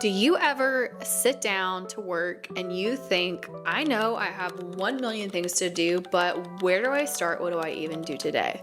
Do you ever sit down to work and you think, I know I have 1 million things to do, but where do I start? What do I even do today?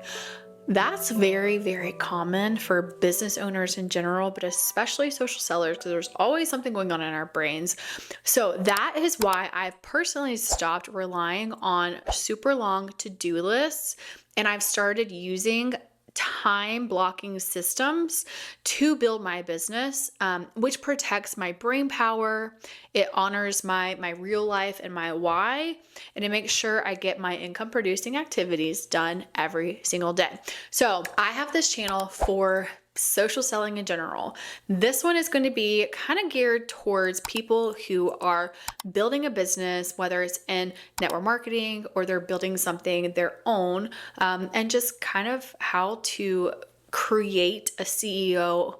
That's very, very common for business owners in general, but especially social sellers, because there's always something going on in our brains. So that is why I've personally stopped relying on super long to-do lists, and I've started using time blocking systems to build my business, which protects my brain power. It honors my real life and my why, and it makes sure I get my income producing activities done every single day. So I have this channel for social selling in general. This one is going to be kind of geared towards people who are building a business, whether it's in network marketing or they're building something their own, and just kind of how to create a CEO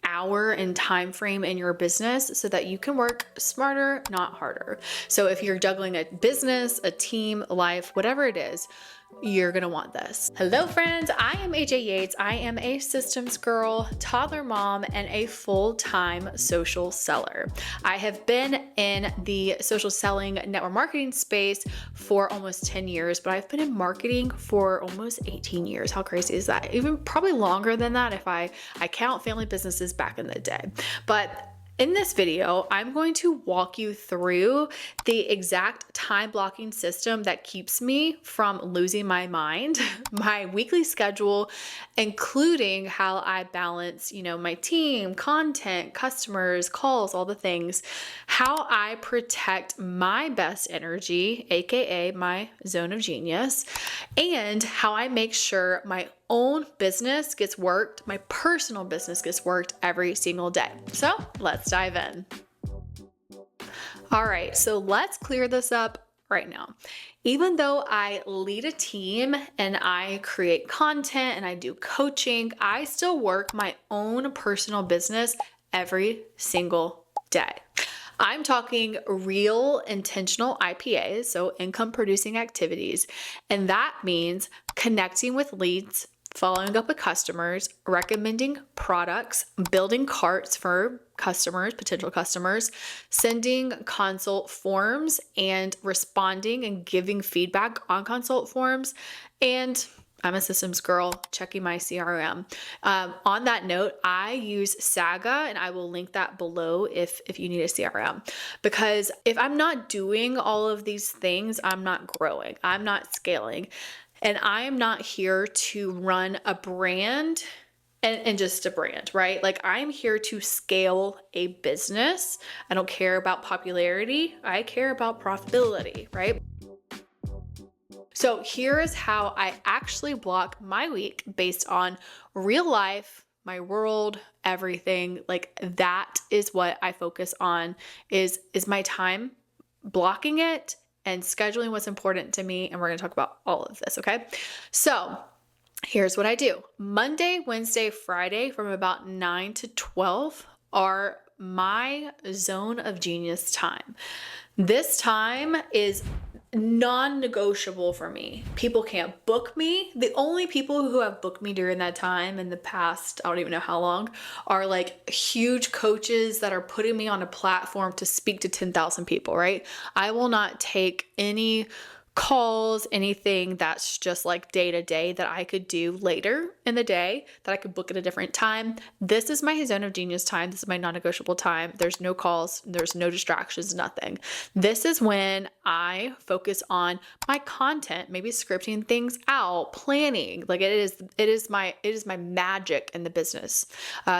hour and time frame in your business so that you can work smarter, not harder. So if you're juggling a business, a team, life, whatever it is, you're gonna want this. Hello friends, I am AJ Yates. I am a systems girl, toddler mom, and a full-time social seller. I have been in the social selling network marketing space for almost 10 years, but I've been in marketing for almost 18 years. How crazy is that? Even probably longer than that if I count family businesses back in the day. But in this video, I'm going to walk you through the exact time blocking system that keeps me from losing my mind, my weekly schedule, including how I balance, my team, content, customers, calls, all the things, how I protect my best energy, AKA my zone of genius, and how I make sure my own business gets worked, my personal business gets worked every single day. So let's dive in. All right, so let's clear this up right now. Even though I lead a team and I create content and I do coaching, I still work my own personal business every single day. I'm talking real intentional IPAs, so income producing activities. And that means connecting with leads, following up with customers, recommending products, building carts for customers, potential customers, sending consult forms and responding and giving feedback on consult forms. And I'm a systems girl, checking my CRM. On that note, I use Saga, and I will link that below if you need a CRM. Because if I'm not doing all of these things, I'm not growing, I'm not scaling. And I am not here to run a brand and just a brand, right? Like I'm here to scale a business. I don't care about popularity. I care about profitability, right? So here is how I actually block my week based on real life, my world, everything. Like that is what I focus on is my time, blocking it and scheduling what's important to me. And we're going to talk about all of this. Okay. So here's what I do. Monday, Wednesday, Friday from about 9 to 12 are my zone of genius time. This time is non-negotiable for me. People can't book me. The only people who have booked me during that time in the past, I don't even know how long, are like huge coaches that are putting me on a platform to speak to 10,000 people, right? I will not take any calls, anything that's just like day to day that I could do later in the day that I could book at a different time. This is my zone of genius time. This is my non-negotiable time. There's no calls, there's no distractions, nothing. This is when I focus on my content, maybe scripting things out, planning. Like it is my magic in the business.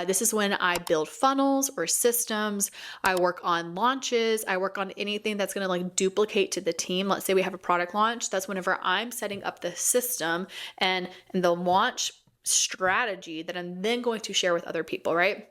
This is when I build funnels or systems. I work on launches. I work on anything that's going to like duplicate to the team. Let's say we have a product launch. That's whenever I'm setting up the system and the launch strategy that I'm then going to share with other people, right?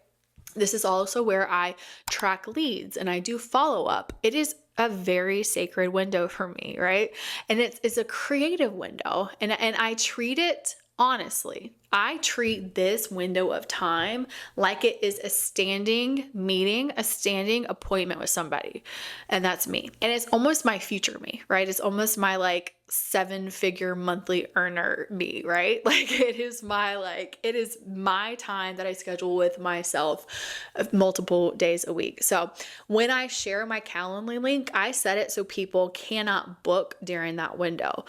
This is also where I track leads and I do follow up. It is a very sacred window for me, right? And it's a creative window and I treat it honestly. I treat this window of time like it is a standing meeting, a standing appointment with somebody. And that's me. And it's almost my future me, right? It's almost my like 7-figure monthly earner me, right? Like it is my time that I schedule with myself multiple days a week. So when I share my Calendly link, I set it so people cannot book during that window.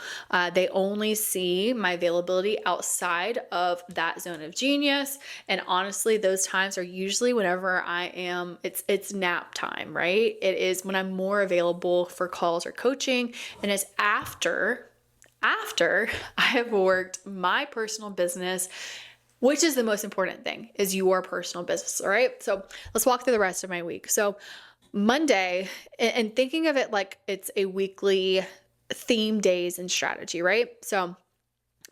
They only see my availability outside of that zone of genius. And honestly, those times are usually whenever it's nap time, right? It is when I'm more available for calls or coaching. And it's after I have worked my personal business, which is the most important thing, is your personal business. All right. So let's walk through the rest of my week. So Monday, and thinking of it like it's a weekly theme days and strategy, right? So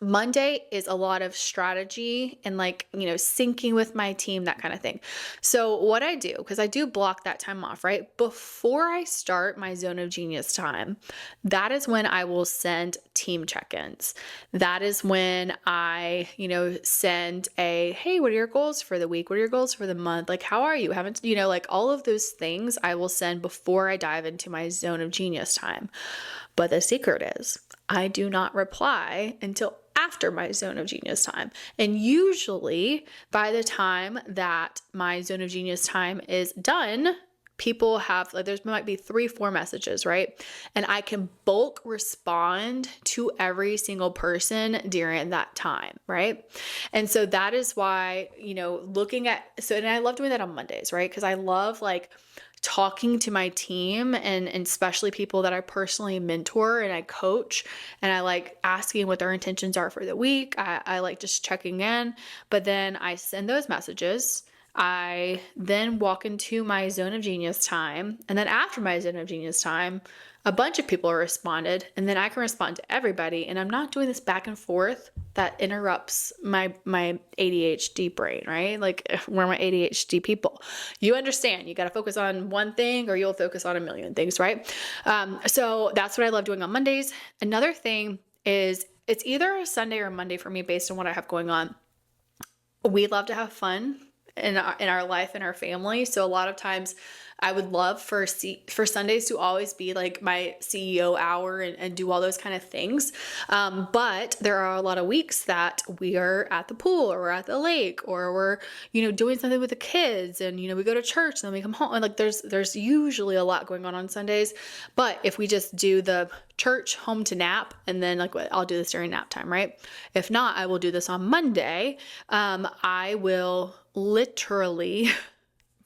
Monday is a lot of strategy and like, syncing with my team, that kind of thing. So what I do, because I do block that time off, right? Before I start my zone of genius time, that is when I will send team check-ins. That is when I, send hey, what are your goals for the week? What are your goals for the month? Like, how are you? Like all of those things I will send before I dive into my zone of genius time. But the secret is I do not reply until after my zone of genius time. And usually by the time that my zone of genius time is done, people have, like, there might be 3-4 messages, right? And I can bulk respond to every single person during that time, right? And so that is why, and I love doing that on Mondays, right? Because I love like talking to my team and especially people that I personally mentor and I coach, and I like asking what their intentions are for the week. I like just checking in, but then I send those messages. I then walk into my zone of genius time. And then after my zone of genius time, a bunch of people are responded, and then I can respond to everybody. And I'm not doing this back and forth that interrupts my ADHD brain, right? Like we're my ADHD people. You understand, you got to focus on one thing or you'll focus on a million things, right? So that's what I love doing on Mondays. Another thing is it's either a Sunday or a Monday for me based on what I have going on. We love to have fun in our life and our family. So a lot of times I would love for Sundays to always be like my CEO hour and do all those kind of things. But there are a lot of weeks that we are at the pool or we're at the lake or we're, doing something with the kids and, we go to church and then we come home. And like there's usually a lot going on Sundays. But if we just do the church, home to nap, and then like I'll do this during nap time, right? If not, I will do this on Monday. I will literally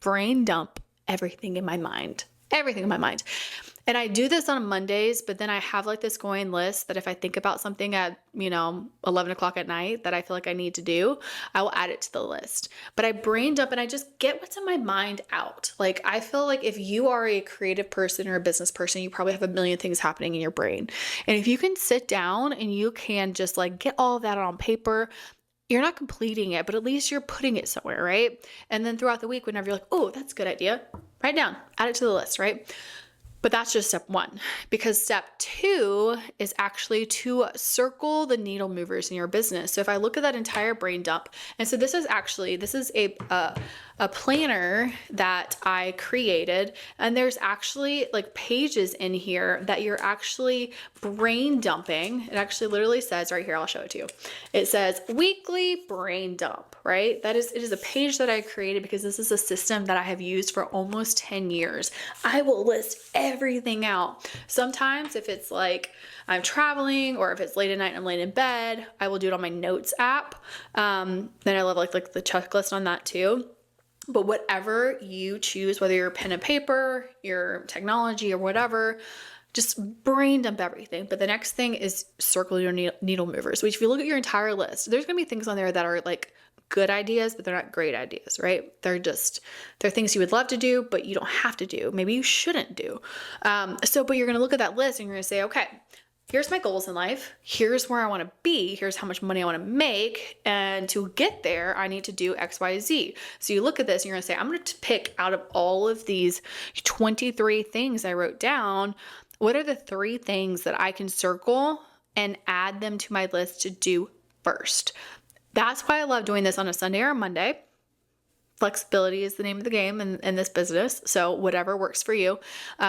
brain dump everything in my mind. And I do this on Mondays, but then I have like this going list that if I think about something at, 11 o'clock at night that I feel like I need to do, I will add it to the list. But I brain dump and I just get what's in my mind out. Like I feel like if you are a creative person or a business person, you probably have a million things happening in your brain. And if you can sit down and you can just like get all of that on paper, you're not completing it, but at least you're putting it somewhere, right? And then throughout the week, whenever you're like, oh, that's a good idea, write down, add it to the list, right? But that's just step 1, because step 2 is actually to circle the needle movers in your business. So if I look at that entire brain dump, and so this is a planner that I created, and there's actually like pages in here that you're actually brain dumping. It actually literally says right here, I'll show it to you. It says weekly brain dump, right? It is a page that I created because this is a system that I have used for almost 10 years. I will list everything out. Sometimes if it's like I'm traveling or if it's late at night and I'm laying in bed, I will do it on my notes app. Then I love like the checklist on that too. But whatever you choose, whether you're pen and paper, your technology or whatever, just brain dump everything. But the next thing is circle your needle movers, which if you look at your entire list, there's going to be things on there that are like good ideas, but they're not great ideas, right? They're things you would love to do, but you don't have to do. Maybe you shouldn't do. But you're going to look at that list and you're going to say, okay, here's my goals in life. Here's where I want to be. Here's how much money I want to make. And to get there, I need to do X, Y, Z. So you look at this and you're going to say, I'm going to pick out of all of these 23 things I wrote down, what are the 3 things that I can circle and add them to my list to do first? That's why I love doing this on a Sunday or a Monday. Flexibility is the name of the game in this business. So whatever works for you.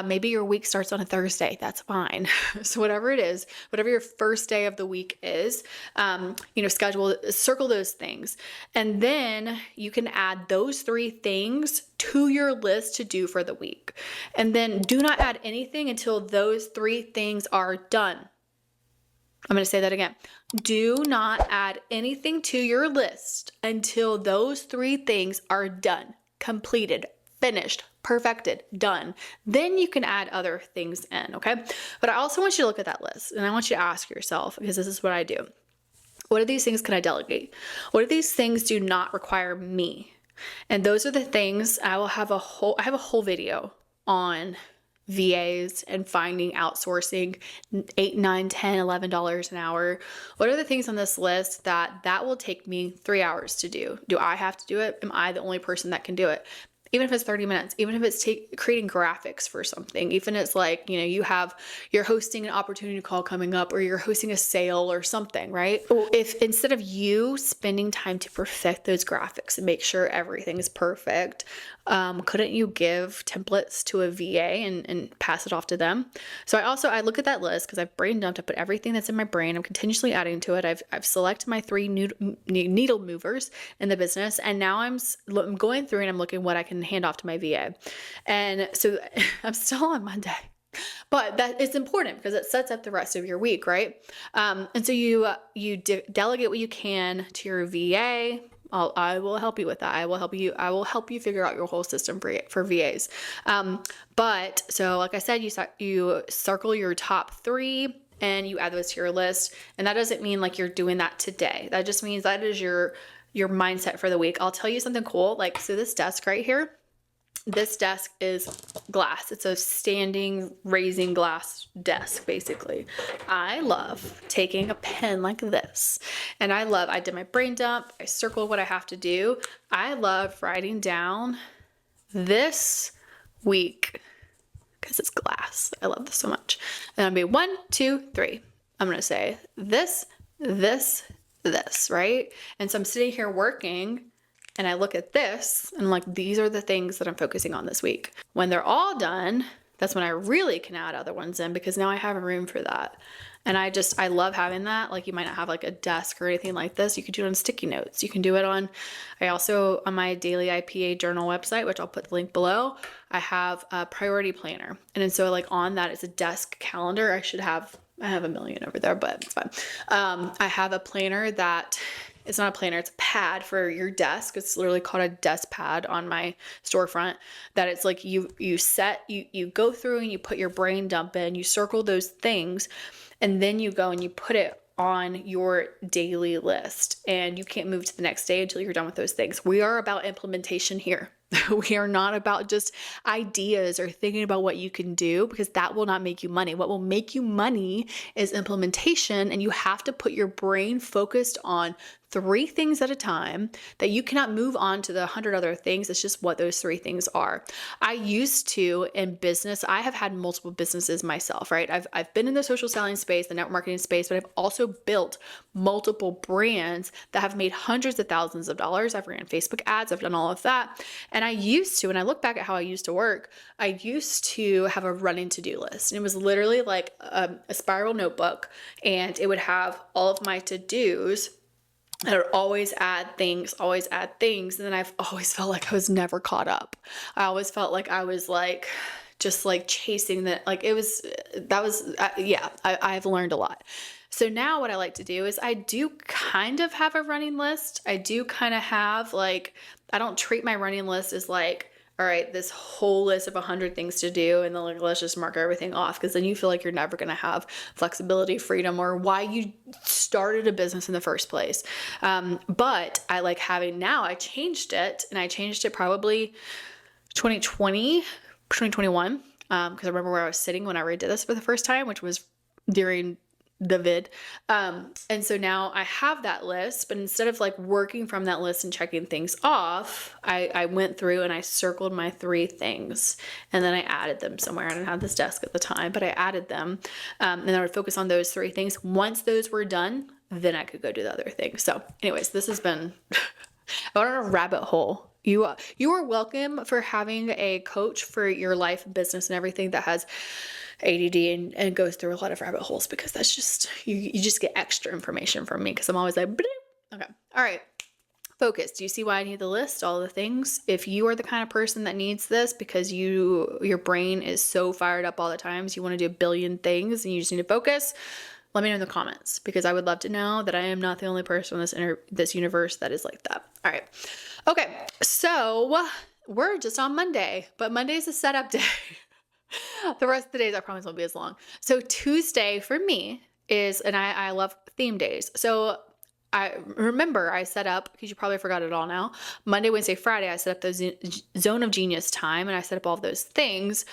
Maybe your week starts on a Thursday. That's fine. So whatever it is, whatever your first day of the week is, circle those things. And then you can add those 3 things to your list to do for the week. And then do not add anything until those 3 things are done. I'm going to say that again. Do not add anything to your list until those 3 things are done, completed, finished, perfected, done. Then you can add other things in, okay? But I also want you to look at that list and I want you to ask yourself, because this is what I do. What of these things can I delegate? What of these things do not require me? And those are the things I have a whole video on VAs and finding outsourcing $8, $9, $10, $11 an hour. What are the things on this list that will take me 3 hours to do? Do I have to do it? Am I the only person that can do it? Even if it's 30 minutes, even if it's creating graphics for something, even if it's like, you're hosting an opportunity call coming up or you're hosting a sale or something, right? If instead of you spending time to perfect those graphics and make sure everything is perfect, couldn't you give templates to a VA and pass it off to them? So I look at that list because I've brain dumped. I put everything that's in my brain. I'm continuously adding to it. I've selected my 3 needle movers in the business, and now I'm going through and I'm looking what I can hand off to my VA. And so I'm still on Monday. But that is important because it sets up the rest of your week, right? And so you delegate what you can to your VA. I will help you with that. I will help you figure out your whole system for VAs. But so like I said, you circle your top 3 and you add those to your list. And that doesn't mean like you're doing that today. That just means that is your mindset for the week. I'll tell you something cool. Like, so this desk right here, this desk is glass. It's a standing, raising glass desk, basically. I love taking a pen like this. And I did my brain dump. I circled what I have to do. I love writing down this week because it's glass. I love this so much. And I'll be 1, 2, 3. I'm going to say this, right? And so I'm sitting here working and I look at this and I'm like, these are the things that I'm focusing on this week. When they're all done, that's when I really can add other ones in because now I have room for that. And I love having that. Like, you might not have like a desk or anything like this. You could do it on sticky notes. You can do it on my daily IPA journal website, which I'll put the link below. I have a priority planner. And then so like on that, it's a desk calendar. I have a million over there, but it's fine. I have a planner that it's not a planner, it's a pad for your desk. It's literally called a desk pad on my storefront, that it's like you go through and you put your brain dump in, you circle those things, and then you go and you put it on your daily list, and you can't move to the next day until you're done with those things. We are about implementation here. We are not about just ideas or thinking about what you can do, because that will not make you money. What will make you money is implementation, and you have to put your brain focused on 3 things at a time, that you cannot move on to the 100 other things. It's just what those 3 things are. I used to, in business, I have had multiple businesses myself, right? I've been in the social selling space, the network marketing space, but I've also built multiple brands that have made hundreds of thousands of dollars. I've ran Facebook ads. I've done all of that. And I used to, when I look back at how I used to work, I used to have a running to-do list. And it was literally like a spiral notebook, and it would have all of my to-dos. I would always add things. And then I've always felt like I was never caught up. I always felt like I was like, just like chasing that. Like I've learned a lot. So now what I like to do is I do kind of have a running list. I do kind of have like, I don't treat my running list as like, all right, this whole list of 100 things to do, and then like, let's just mark everything off, because then you feel like you're never going to have flexibility, freedom, or why you started a business in the first place. But I like having, now I changed it, and I changed it probably 2021, because I remember where I was sitting when I redid this for the first time, which was during the vid. And so now I have that list, but instead of like working from that list and checking things off, I went through and I circled my 3 things, and then I added them somewhere. I didn't have this desk at the time, but I added them. And I would focus on those 3 things. Once those were done, then I could go do the other thing. So anyways, this has been I went on a rabbit hole. You are welcome for having a coach for your life, business, and everything that has ADD and goes through a lot of rabbit holes, because that's just, you just get extra information from me, because I'm always like, bloop. Okay. All right. Focus. Do you see why I need to list all the things? If you are the kind of person that needs this because your brain is so fired up all the time, so you want to do a billion things and you just need to focus, let me know in the comments, because I would love to know that I am not the only person in this universe that is like that. All right. Okay. So we're just on Monday, but Monday's a setup day. The rest of the days I promise won't be as long. So Tuesday for me is, and I love theme days. So I remember I set up, because you probably forgot it all now, Monday, Wednesday, Friday, I set up those zone of genius time, and I set up all of those things.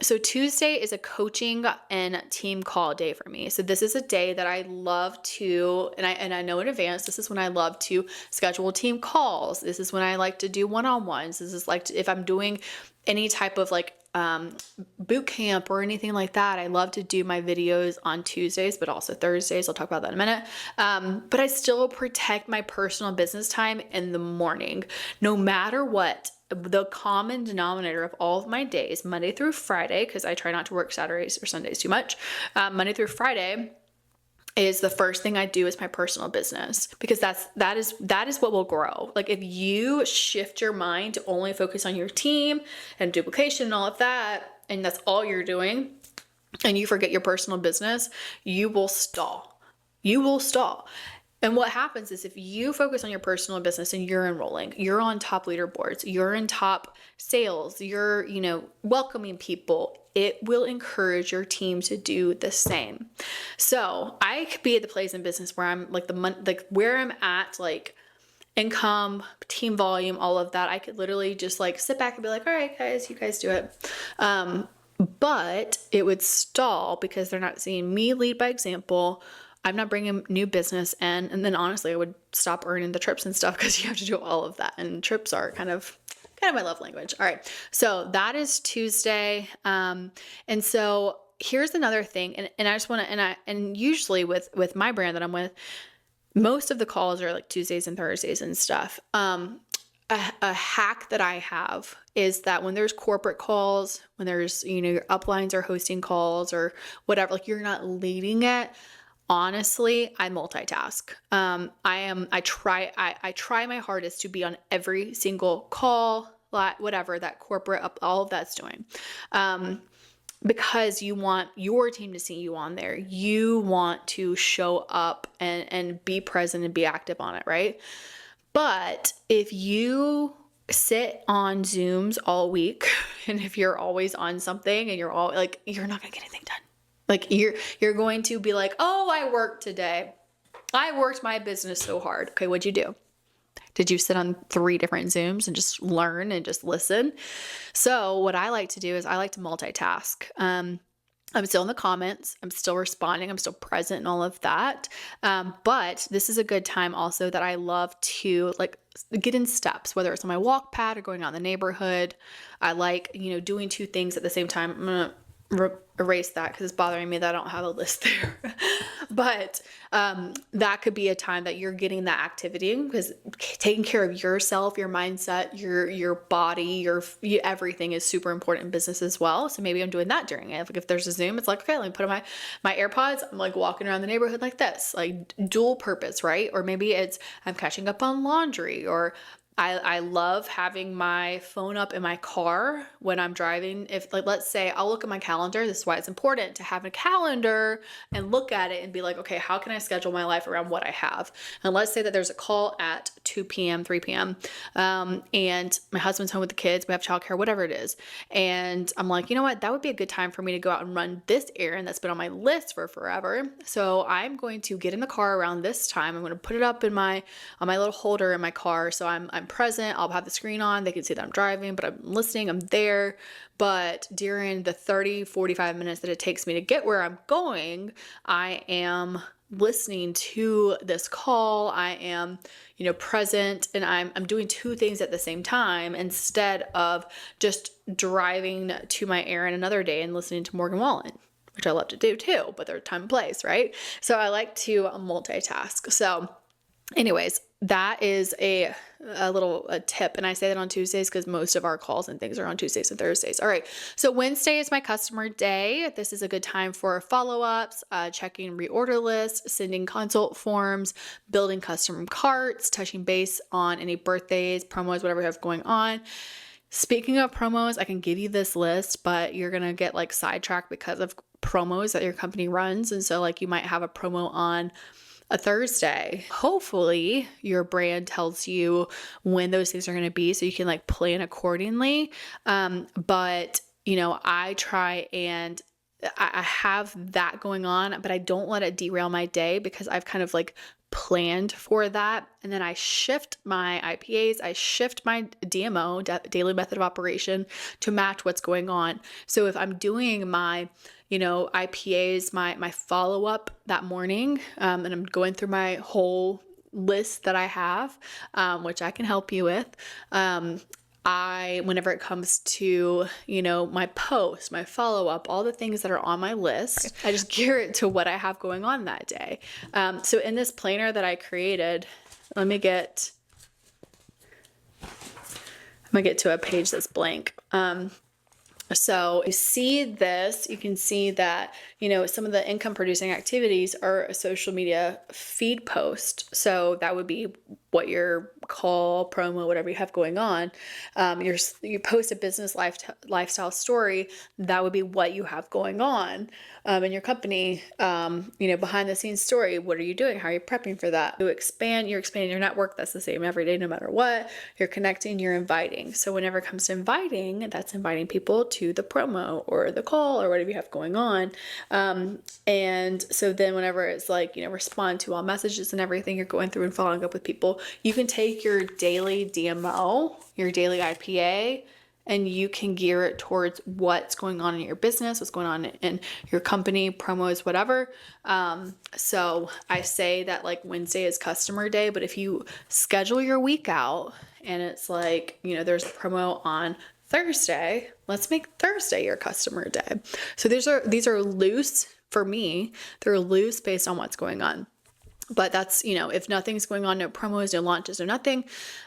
So Tuesday is a coaching and team call day for me. So this is a day that I love to, and I know in advance, this is when I love to schedule team calls. This is when I like to do one-on-ones. This is like, if I'm doing any type of like boot camp or anything like that, I love to do my videos on Tuesdays, but also Thursdays. I'll talk about that in a minute. But I still protect my personal business time in the morning, no matter what. The common denominator of all of my days, Monday through Friday, because I try not to work Saturdays or Sundays too much, Monday through Friday is the first thing I do is my personal business, because that is what will grow. Like, if you shift your mind to only focus on your team and duplication and all of that, and that's all you're doing, and you forget your personal business, you will stall. You will stall. And what happens is, if you focus on your personal business and you're enrolling, you're on top leaderboards, you're in top sales, you're, welcoming people, it will encourage your team to do the same. So I could be at the place in business where I'm like where I'm at, like income, team volume, all of that. I could literally just like sit back and be like, all right, guys, you guys do it. But it would stall because they're not seeing me lead by example. I'm not bringing new business in. And then honestly, I would stop earning the trips and stuff, because you have to do all of that. And trips are kind of my love language. All right. So that is Tuesday. And so here's another thing. And I just want to, and usually with my brand that I'm with, most of the calls are like Tuesdays and Thursdays and stuff. A hack that I have is that when there's corporate calls, when there's, your uplines are hosting calls or whatever, like you're not leading it. Honestly, I multitask. I try my hardest to be on every single call, whatever that corporate all of that's doing. Because you want your team to see you on there. You want to show up and be present and be active on it, right? But if you sit on Zooms all week, and if you're always on something and you're not gonna get anything done. Like you're going to be like, oh, I worked today. I worked my business so hard. Okay, what'd you do? Did you sit on 3 different Zooms and just learn and just listen? So what I like to do is I like to multitask. I'm still in the comments. I'm still responding. I'm still present and all of that. But this is a good time also that I love to like get in steps, whether it's on my walk pad or going out in the neighborhood. I like, doing 2 things at the same time. I'm going to erase that because it's bothering me that I don't have a list there. But that could be a time that you're getting that activity, because taking care of yourself, your mindset, your body, everything is super important in business as well. So maybe I'm doing that during it. Like if there's a Zoom, it's like, okay, let me put on my AirPods. I'm like walking around the neighborhood like this, like dual purpose, right? Or maybe it's I'm catching up on laundry, or I love having my phone up in my car when I'm driving. If like, let's say I'll look at my calendar. This is why it's important to have a calendar and look at it and be like, okay, how can I schedule my life around what I have? And let's say that there's a call at 2 p.m., 3 p.m. And my husband's home with the kids. We have childcare, whatever it is. And I'm like, you know what? That would be a good time for me to go out and run this errand that's been on my list for forever. So I'm going to get in the car around this time. I'm going to put it up on my little holder in my car. So I'm present. I'll have the screen on. They can see that I'm driving, but I'm listening. I'm there. But during the 30, 45 minutes that it takes me to get where I'm going, I am listening to this call. I am, present, and I'm doing 2 things at the same time instead of just driving to my errand another day and listening to Morgan Wallen, which I love to do too, but there's time and place, right? So I like to multitask. So anyways, that is a tip. And I say that on Tuesdays because most of our calls and things are on Tuesdays and Thursdays. All right. So Wednesday is my customer day. This is a good time for follow-ups, checking reorder lists, sending consult forms, building custom carts, touching base on any birthdays, promos, whatever you have going on. Speaking of promos, I can give you this list, but you're going to get like sidetracked because of promos that your company runs. And so like you might have a promo on a Thursday. Hopefully your brand tells you when those things are going to be so you can like plan accordingly. But you know, I try and I have that going on, but I don't let it derail my day because I've kind of like planned for that. And then I shift my IPAs, I shift my DMO, daily method of operation, to match what's going on. So if I'm doing my, you know, IPAs, my follow-up that morning, and I'm going through my whole list that I have, which I can help you with, whenever it comes to, you know, my post, my follow-up, all the things that are on my list, I just gear it to what I have going on that day. So in this planner that I created, I'm gonna get to a page that's blank. So you see this, you can see that, you know, some of the income producing activities are a social media feed post. So that would be what your call, promo, whatever you have going on. You post a business lifestyle story, that would be what you have going on in your company. You know, behind the scenes story, what are you doing? How are you prepping for that? You're expanding your network. That's the same every day, no matter what. You're connecting, you're inviting. So whenever it comes to inviting, that's inviting people to the promo or the call or whatever you have going on. And so then whenever it's like, you know, respond to all messages and everything, you're going through and following up with people, you can take your daily DMO, your daily IPA, and you can gear it towards what's going on in your business, what's going on in your company, promos, whatever. So I say that like Wednesday is customer day, but if you schedule your week out and it's like, you know, there's a promo on Thursday, let's make Thursday your customer day. So these are loose for me. They're loose based on what's going on. But that's, you know, if nothing's going on, no promos, no launches, no nothing,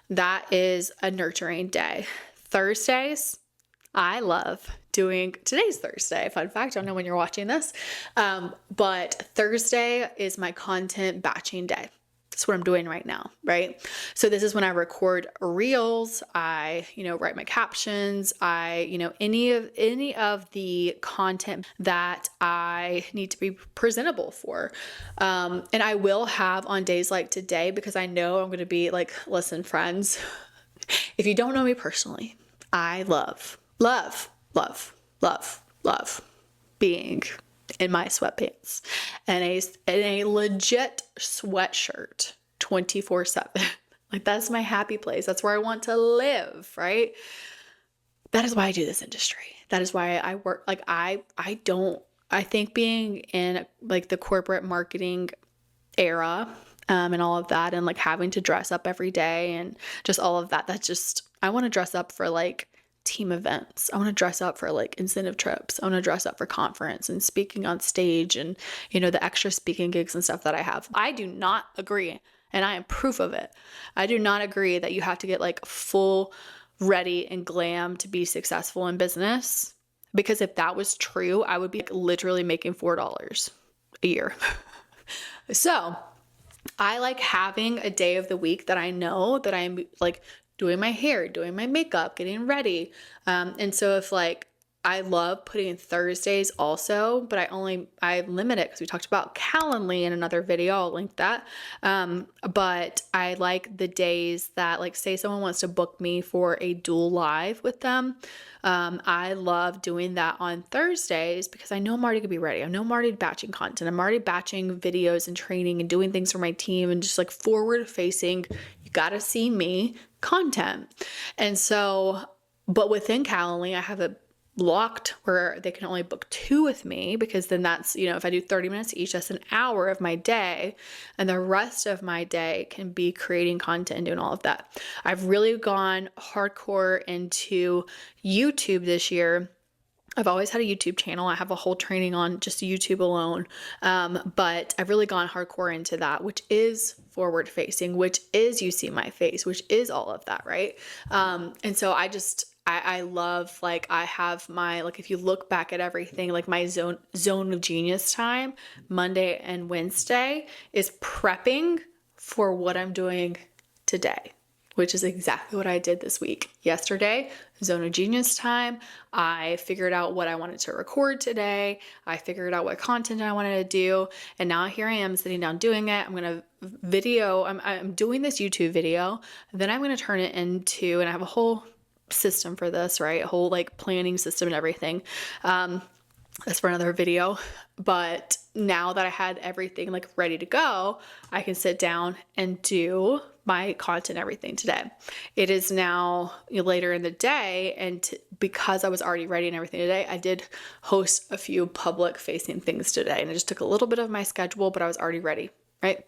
that is a nurturing day. Thursdays, I love doing, today's Thursday, fun fact, I don't know when you're watching this, but Thursday is my content batching day. That's what I'm doing right now, right? So this is when I record reels, I, you know, write my captions, I, you know, any of the content that I need to be presentable for. And I will have on days like today, because I know I'm going to be like, listen, friends, if you don't know me personally, I love being in my sweatpants and a legit sweatshirt 24/7. Like that's my happy place. That's where I want to live, right? That is why I do this industry. That is why I work. Like I think being in like the corporate marketing era, and all of that, and like having to dress up every day and just all of that, that's just, I want to dress up for like team events. I want to dress up for like incentive trips. I want to dress up for conference and speaking on stage and, you know, the extra speaking gigs and stuff that I have. I do not agree, and I am proof of it. I do not agree that you have to get like full ready and glam to be successful in business, because if that was true, I would be like literally making $4 a year. So I like having a day of the week that I know that I'm like doing my hair, doing my makeup, getting ready. And so if like, I love putting in Thursdays also, but I limit it because we talked about Calendly in another video. I'll link that. But I like the days that, like, say someone wants to book me for a dual live with them. I love doing that on Thursdays because I know I'm already gonna be ready. I know I'm already batching content. I'm already batching videos and training and doing things for my team and just like forward facing, you gotta see me content. And so, but within Calendly, I have it blocked where they can only book 2 with me, because then that's, you know, if I do 30 minutes each, that's an hour of my day, and the rest of my day can be creating content and doing all of that. I've really gone hardcore into YouTube this year. I've always had a YouTube channel. I have a whole training on just YouTube alone. But I've really gone hardcore into that, which is forward facing, which is you see my face, which is all of that, right? And so I love, like, I have my, like, if you look back at everything, like my zone of genius time, Monday and Wednesday is prepping for what I'm doing today, which is exactly what I did this week. Yesterday, zone of genius time, I figured out what I wanted to record today. I figured out what content I wanted to do. And now here I am sitting down doing it. I'm going to video, I'm doing this YouTube video. Then I'm going to turn it into, and I have a whole system for this, right? A whole like planning system and everything. That's for another video. But now that I had everything like ready to go, I can sit down and do my content, everything today. It is now later in the day, and because I was already ready and everything today, I did host a few public facing things today, and it just took a little bit of my schedule, but I was already ready, right?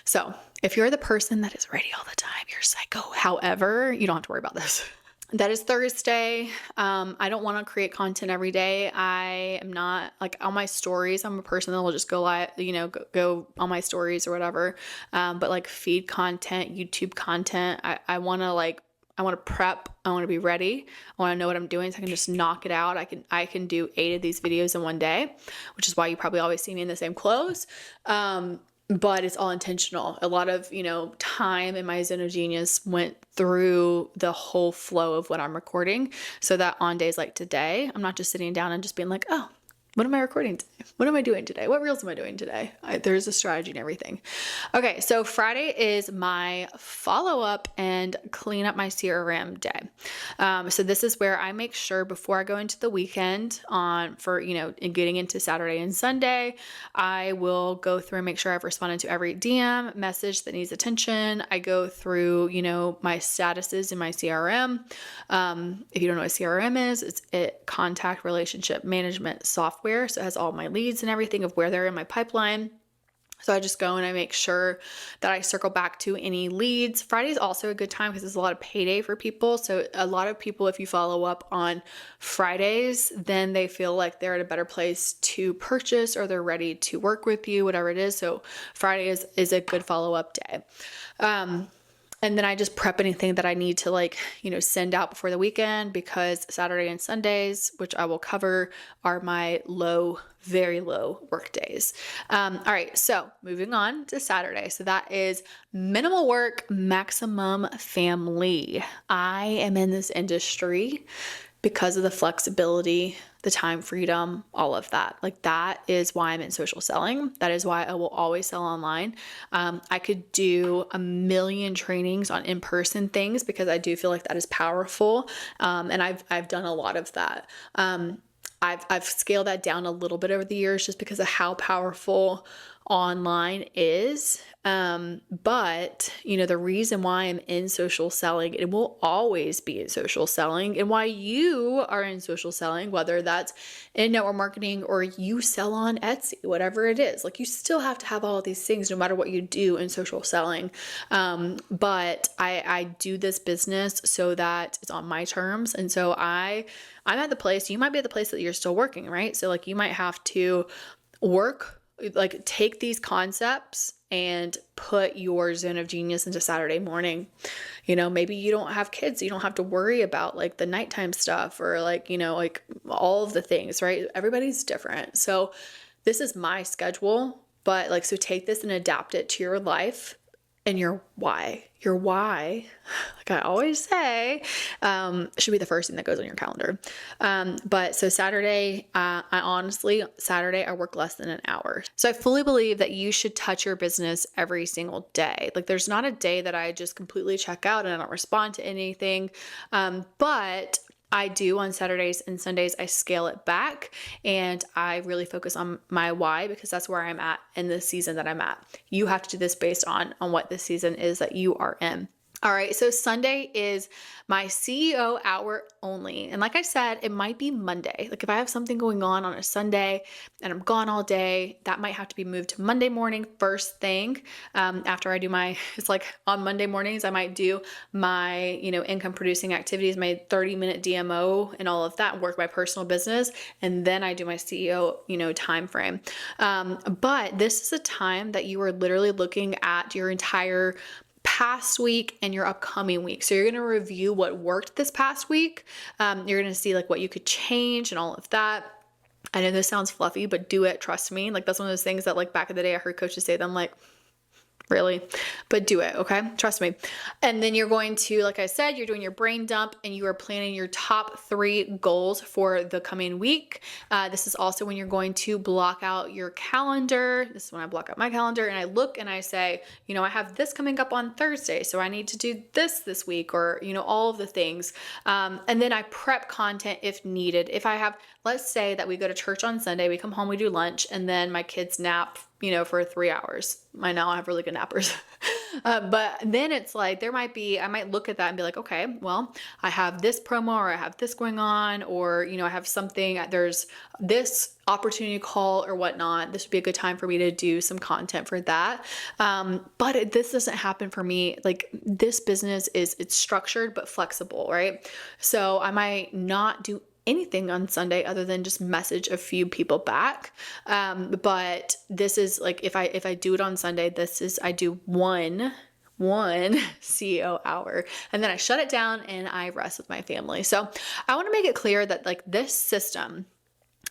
So if you're the person that is ready all the time, you're psycho. However, you don't have to worry about this. That is Thursday. I don't want to create content every day. I am not like on my stories. I'm a person that will just go live, go on my stories or whatever. But like feed content, YouTube content, I want to prep. I want to be ready. I want to know what I'm doing so I can just knock it out. I can do 8 of these videos in one day, which is why you probably always see me in the same clothes. But it's all intentional. A lot of, time in my zone of genius went through the whole flow of what I'm recording, so that on days like today, I'm not just sitting down and just being like, oh, what am I recording today? What am I doing today? What reels am I doing today? There's a strategy and everything. Okay, so Friday is my follow-up and clean up my CRM day. So this is where I make sure before I go into the weekend and getting into Saturday and Sunday, I will go through and make sure I've responded to every DM message that needs attention. I go through, my statuses in my CRM. If you don't know what CRM is, it's contact relationship management software. So it has all my leads and everything of where they're in my pipeline. So I just go and I make sure that I circle back to any leads. Friday is also a good time because there's a lot of payday for people. So a lot of people, if you follow up on Fridays, then they feel like they're at a better place to purchase or they're ready to work with you, whatever it is. So Friday is a good follow-up day. And then I just prep anything that I need to send out before the weekend, because Saturday and Sundays, which I will cover, are my very low work days. All right. So moving on to Saturday. So that is minimal work, maximum family. I am in this industry because of the flexibility, the time freedom, all of that. Like, that is why I'm in social selling. That is why I will always sell online. I could do a million trainings on in-person things because I do feel like that is powerful. And I've done a lot of that. I've scaled that down a little bit over the years just because of how powerful online is. But the reason why I'm in social selling, it will always be in social selling, and why you are in social selling, whether that's in network marketing or you sell on Etsy, whatever it is, like, you still have to have all of these things no matter what you do in social selling. But I do this business so that it's on my terms. And so I'm at the place, you might be at the place that you're still working, right? So like, you might have to take these concepts and put your zone of genius into Saturday morning. Maybe you don't have kids. You don't have to worry about like the nighttime stuff or all of the things, right? Everybody's different. So this is my schedule, but so take this and adapt it to your life and your why. Your why, like I always say, should be the first thing that goes on your calendar. But so Saturday, Saturday, I work less than an hour. So I fully believe that you should touch your business every single day. Like, there's not a day that I just completely check out and I don't respond to anything. But I do on Saturdays and Sundays, I scale it back and I really focus on my why, because that's where I'm at in the season that I'm at. You have to do this based on what the season is that you are in. All right, so Sunday is my CEO hour only. And like I said, it might be Monday. Like if I have something going on a Sunday and I'm gone all day, that might have to be moved to Monday morning first thing. After I do it's like on Monday mornings, I might do my, income producing activities, my 30-minute DMO and all of that, work my personal business. And then I do my CEO, time frame. But this is a time that you are literally looking at your entire past week and your upcoming week. So you're going to review what worked this past week. You're going to see like what you could change and all of that. I know this sounds fluffy, but do it. Trust me. Like that's one of those things that like back in the day I heard coaches say that I'm like, really? But do it, okay? Trust me. And then you're going to, like I said, you're doing your brain dump and you are planning your top 3 goals for the coming week. This is also when you're going to block out your calendar. This is when I block out my calendar and I look and I say, I have this coming up on Thursday, so I need to do this week, or, all of the things. And then I prep content if needed. If I have, let's say that we go to church on Sunday, we come home, we do lunch, and then my kids nap for 3 hours. I know I have really good nappers. But then it's like, I might look at that and be like, okay, well, I have this promo or I have this going on, or, I have something, there's this opportunity call or whatnot. This would be a good time for me to do some content for that. But this doesn't happen for me. Like this business it's structured, but flexible, right? So I might not do anything on Sunday other than just message a few people back. But this is like, if I do it on Sunday, I do one CEO hour and then I shut it down and I rest with my family. So I want to make it clear that like this system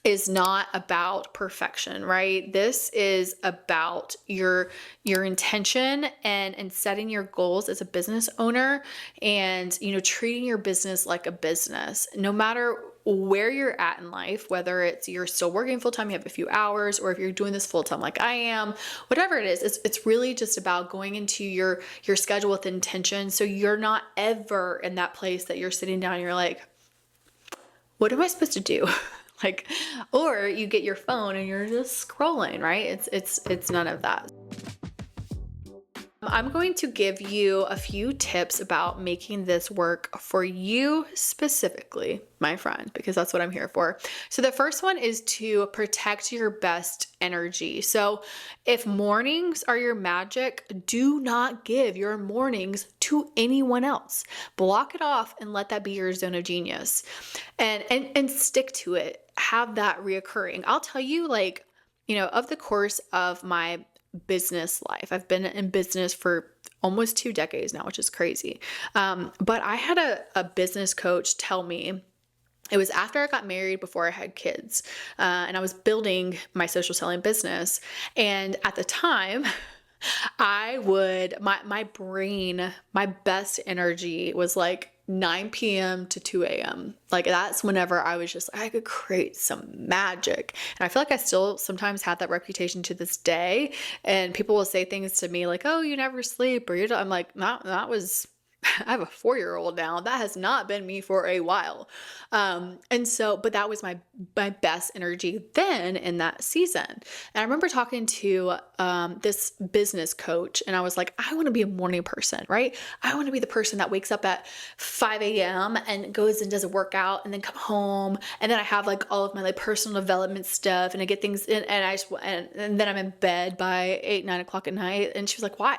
is not about perfection, right? This is about your intention and setting your goals as a business owner and, treating your business like a business, no matter where you're at in life, whether it's you're still working full-time, you have a few hours, or if you're doing this full-time like I am, whatever it is, it's really just about going into your schedule with intention. So you're not ever in that place that you're sitting down and you're like, what am I supposed to do? Like, or you get your phone and you're just scrolling, right? It's none of that. I'm going to give you a few tips about making this work for you specifically, my friend, because that's what I'm here for. So the first one is to protect your best energy. So if mornings are your magic, do not give your mornings to anyone else. Block it off and let that be your zone of genius and stick to it. Have that reoccurring. I'll tell you, like, of the course of my business life, I've been in business for almost 2 decades now, which is crazy. But I had a business coach tell me, it was after I got married, before I had kids, and I was building my social selling business. And at the time, my brain, my best energy was like 9 p.m. to 2 a.m. Like that's whenever I was just, I could create some magic. And I feel like I still sometimes have that reputation to this day. And people will say things to me like, oh, you never sleep, or I'm like, that was, I have a 4-year-old now. That has not been me for a while. But that was my best energy then in that season. And I remember talking to this business coach and I was like, I want to be a morning person, right? I want to be the person that wakes up at 5 a.m. and goes and does a workout and then come home. And then I have like all of my like personal development stuff and I get things in and then I'm in bed by 8, 9 o'clock at night. And she was like, why?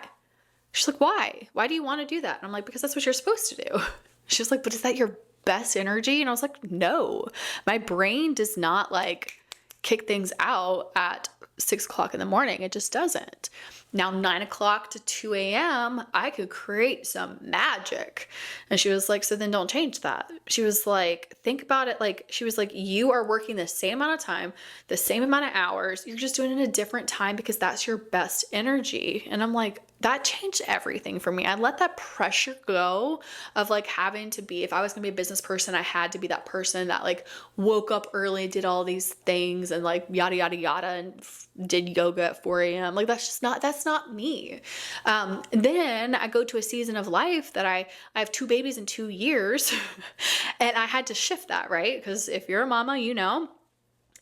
She's like, why? Why do you want to do that? And I'm like, because that's what you're supposed to do. She was like, but is that your best energy? And I was like, no, my brain does not like kick things out at 6 o'clock in the morning. It just doesn't. Now, 9 o'clock to 2 a.m., I could create some magic. And she was like, so then don't change that. She was like, think about it. Like, she was like, you are working the same amount of time, the same amount of hours. You're just doing it in a different time because that's your best energy. And I'm like, that changed everything for me. I let that pressure go of like having to be, if I was gonna be a business person, I had to be that person that like woke up early, did all these things and like yada, yada, yada, and did yoga at 4 a.m. Like that's not me. Then I go to a season of life that I have 2 babies in 2 years and I had to shift that, right? Because if you're a mama,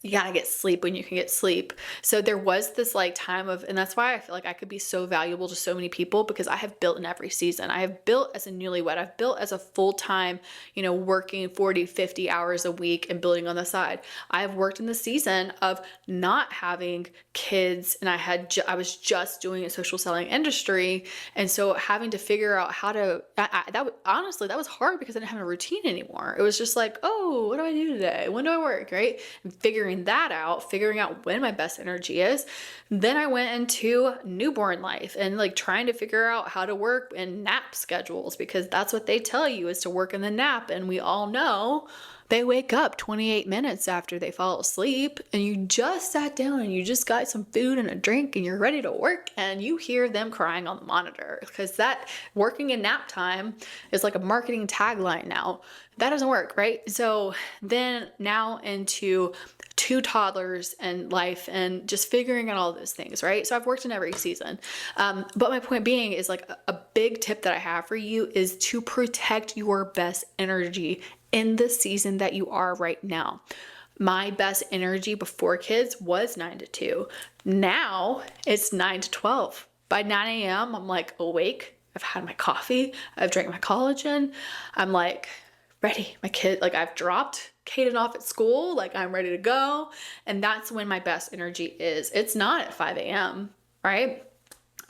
you gotta get sleep when you can get sleep. So there was this like time of, and that's why I feel like I could be so valuable to so many people, because I have built in every season. I have built as a newlywed, I've built as a full-time, working 40, 50 hours a week and building on the side. I have worked in the season of not having kids, and I was just doing a social selling industry. And so having to figure out how to, honestly, that was hard because I didn't have a routine anymore. It was just like, oh, what do I do today? When do I work? Right? And figuring out when my best energy is. Then I went into newborn life and like trying to figure out how to work in nap schedules, because that's what they tell you is to work in the nap. And we all know they wake up 28 minutes after they fall asleep, and you just sat down and you just got some food and a drink and you're ready to work, and you hear them crying on the monitor, because that working in nap time is like a marketing tagline now. That doesn't work, right? So then now into 2 toddlers and life and just figuring out all those things, right? So I've worked in every season. But my point being is like a big tip that I have for you is to protect your best energy in the season that you are right now. My best energy before kids was 9 to 2. Now it's 9 to 12. By 9 a.m., I'm like awake. I've had my coffee. I've drank my collagen. I'm like ready. My kid, like I've dropped Kaden off at school. Like I'm ready to go. And that's when my best energy is. It's not at 5 a.m., right?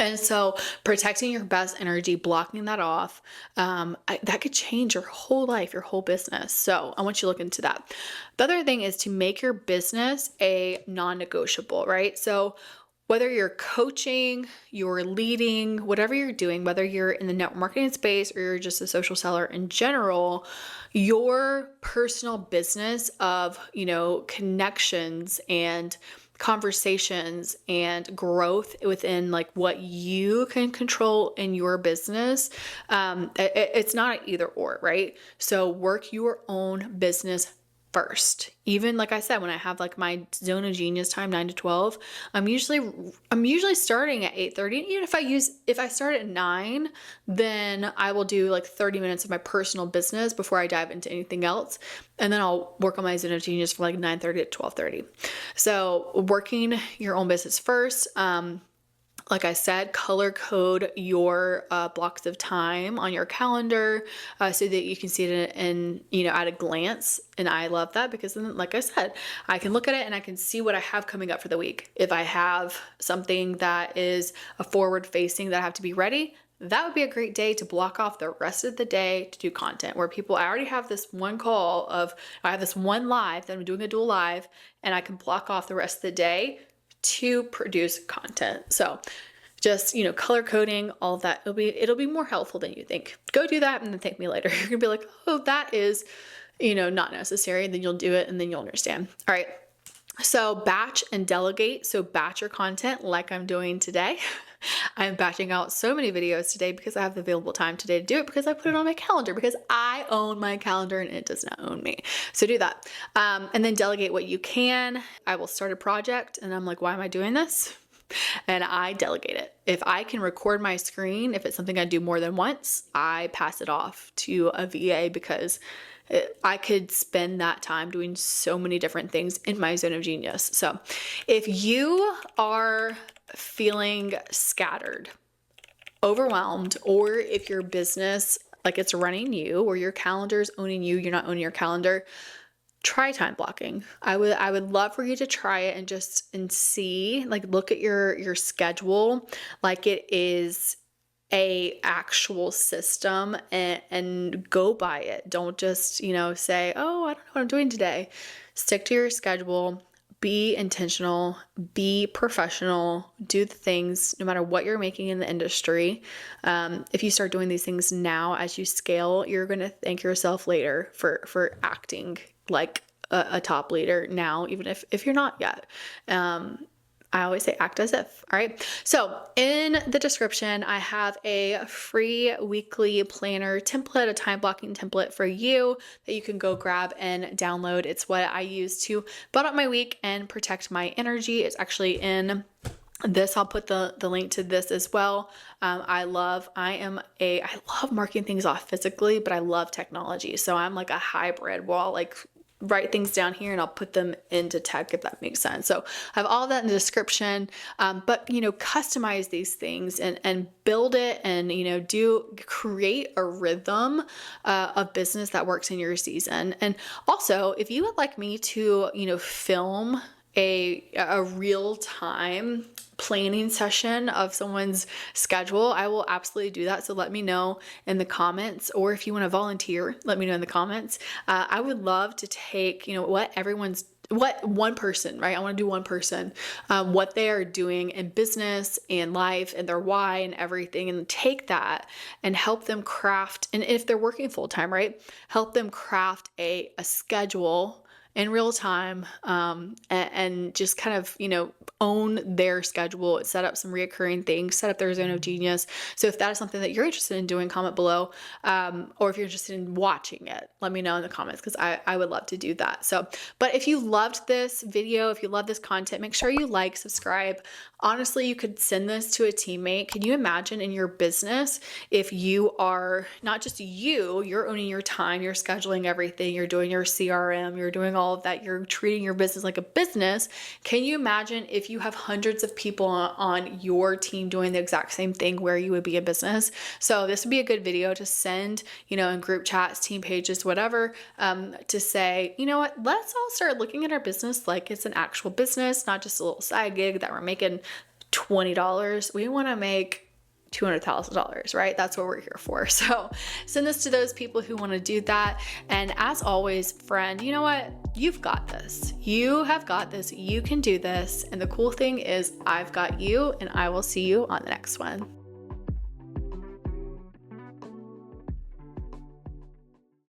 And so protecting your best energy, blocking that off, that could change your whole life, your whole business. So I want you to look into that. The other thing is to make your business a non-negotiable, right? So whether you're coaching, you're leading, whatever you're doing, whether you're in the network marketing space or you're just a social seller in general, your personal business of, connections and conversations and growth within like what you can control in your business. It's not an either or, right? So work your own business first. Even like I said, when I have like my zone of genius time, 9 to 12, I'm usually starting at 8:30. And even if I start at 9, then I will do like 30 minutes of my personal business before I dive into anything else. And then I'll work on my zone of genius from like 9:30 to 12:30. So working your own business first. Like I said, color code your blocks of time on your calendar so that you can see it in, at a glance. And I love that because then, like I said, I can look at it and I can see what I have coming up for the week. If I have something that is a forward facing that I have to be ready, that would be a great day to block off the rest of the day to do content where I already have this one I have this one live that I'm doing a dual live, and I can block off the rest of the day to produce content. So just, color coding, all of that, it'll be more helpful than you think. Go do that and then thank me later. You're gonna be like, oh, that is, not necessary. And then you'll do it and then you'll understand. All right. So batch and delegate. So batch your content like I'm doing today. I'm batching out so many videos today because I have the available time today to do it, because I put it on my calendar, because I own my calendar and it does not own me. So do that. And then delegate what you can. I will start a project and I'm like, why am I doing this? And I delegate it. If I can record my screen, if it's something I do more than once, I pass it off to a VA, because I could spend that time doing so many different things in my zone of genius. So if you are feeling scattered, overwhelmed, or if your business, like it's running you, or your calendar is owning you, you're not owning your calendar, try time blocking. I would love for you to try it and see, like look at your schedule like it is a actual system, and go by it. Don't just, say, oh, I don't know what I'm doing today. Stick to your schedule. Be intentional, be professional, do the things no matter what you're making in the industry. If you start doing these things now as you scale, you're going to thank yourself later for acting like a top leader now, even if you're not yet. I always say act as if. All right. So in the description, I have a free weekly planner template, a time blocking template for you that you can go grab and download. It's what I use to build up my week and protect my energy. It's actually in this. I'll put the link to this as well. I love marking things off physically, but I love technology. So I'm like a hybrid. Well, like write things down here and I'll put them into tech if that makes sense. So I have all that in the description, but customize these things and build it, and create a rhythm of business that works in your season. And also, if you would like me to film a real time planning session of someone's schedule, I will absolutely do that. So let me know in the comments, or if you want to volunteer, let me know in the comments. I would love to take, what one person, right? I want to do one person, what they are doing in business and life and their why and everything, and take that and help them craft. And if they're working full time, right? Help them craft a schedule in real time, and just kind of, own their schedule, set up some reoccurring things, set up their zone of genius. So if that is something that you're interested in doing, comment below. Or if you're interested in watching it, let me know in the comments, because I would love to do that. So, but if you loved this video, if you love this content, make sure you like, subscribe. Honestly, you could send this to a teammate. Can you imagine in your business, if you are not just you're owning your time, you're scheduling everything, you're doing your CRM, you're doing all of that, you're treating your business like a business. Can you imagine if you have hundreds of people on your team doing the exact same thing, where you would be a business? So this would be a good video to send, in group chats, team pages, whatever, to say, you know what, let's all start looking at our business like it's an actual business, not just a little side gig that we're making $20. We want to make $200,000, right? That's what we're here for. So send this to those people who want to do that. And as always, friend, you know what? You've got this. You have got this. You can do this. And the cool thing is, I've got you, and I will see you on the next one.